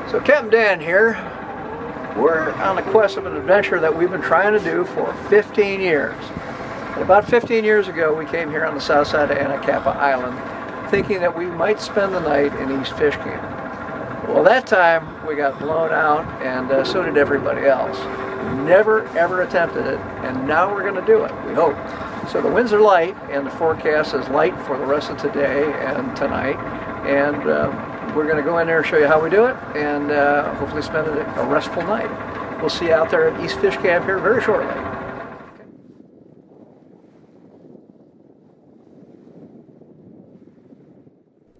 So Captain Dan here. We're on the quest of an adventure that we've been trying to do for 15 years. And about 15 years ago, we came here on the south side of Anacapa Island, thinking that we might spend the night in East Fish Camp. Well, that time we got blown out, and so did everybody else. Never ever attempted it, and now we're going to do it, we hope. So the winds are light, and the forecast is light for the rest of today and tonight. And we're going to go in there and show you how we do it, and hopefully spend a restful night. We'll see you out there at East Fish Camp here very shortly.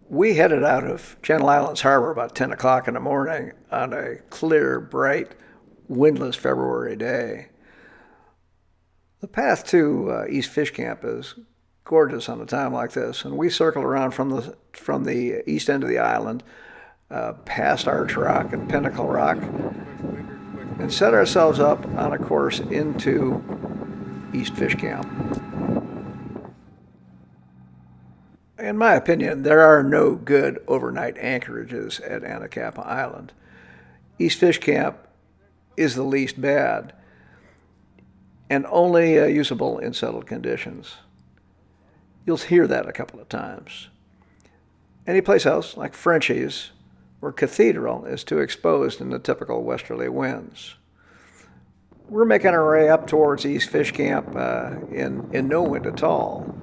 We headed out of Channel Islands Harbor about 10 o'clock in the morning on a clear, bright, windless February day. The path to East Fish Camp is gorgeous on a time like this, and we circled around from the east end of the island, past Arch Rock and Pinnacle Rock, and set ourselves up on a course into East Fish Camp. In my opinion, there are no good overnight anchorages at Anacapa Island. East Fish Camp is the least bad, and only usable in settled conditions. You'll hear that a couple of times. Any place else, like Frenchie's or Cathedral, is too exposed in the typical westerly winds. We're making our way up towards East Fish Camp in no wind at all.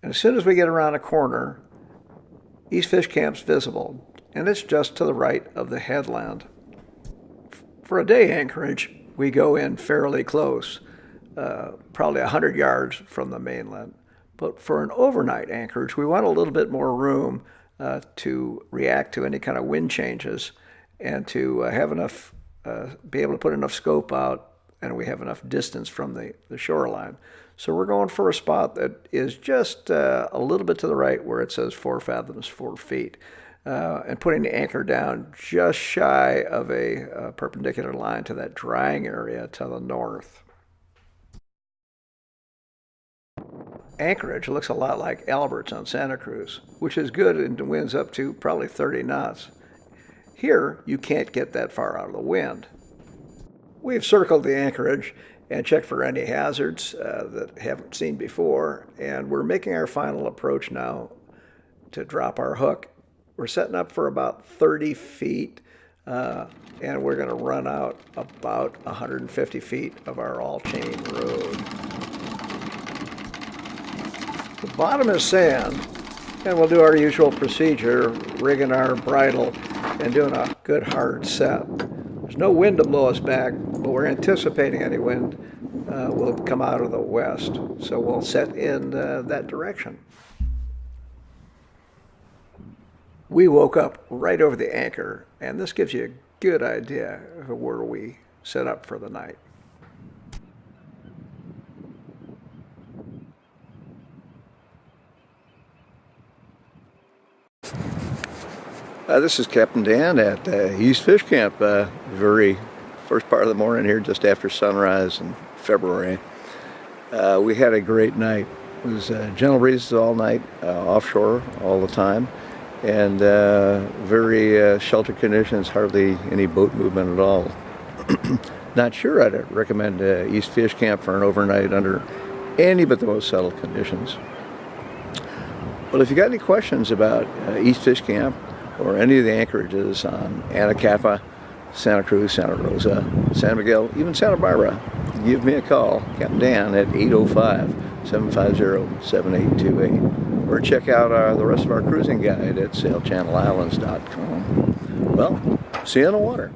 And as soon as we get around a corner, East Fish Camp's visible, and it's just to the right of the headland. For a day anchorage, we go in fairly close, probably 100 yards from the mainland. But for an overnight anchorage, we want a little bit more room to react to any kind of wind changes and to have enough, be able to put enough scope out, and we have enough distance from the shoreline. So we're going for a spot that is just a little bit to the right where it says 4 fathoms, 4 feet, and putting the anchor down just shy of a perpendicular line to that drying area to the north. Anchorage looks a lot like Albert's on Santa Cruz, which is good and winds up to probably 30 knots. Here, you can't get that far out of the wind. We've circled the anchorage and checked for any hazards that haven't seen before, and we're making our final approach now to drop our hook. We're setting up for about 30 feet, and we're going to run out about 150 feet of our all-chain road. The bottom is sand, and we'll do our usual procedure, rigging our bridle and doing a good hard set. There's no wind to blow us back, but we're anticipating any wind will come out of the west, so we'll set in that direction. We woke up right over the anchor, and this gives you a good idea of where we set up for the night. This is Captain Dan at East Fish Camp, very first part of the morning here, just after sunrise in February. We had a great night. It was gentle breezes all night, offshore all the time, and very sheltered conditions, hardly any boat movement at all. Not sure I'd recommend East Fish Camp for an overnight under any but the most settled conditions. Well, if you got any questions about East Fish Camp, or any of the anchorages on Anacapa, Santa Cruz, Santa Rosa, San Miguel, even Santa Barbara, give me a call, Captain Dan, at 805-750-7828. Or check out the rest of our cruising guide at sailchannelislands.com. Well, see you on the water.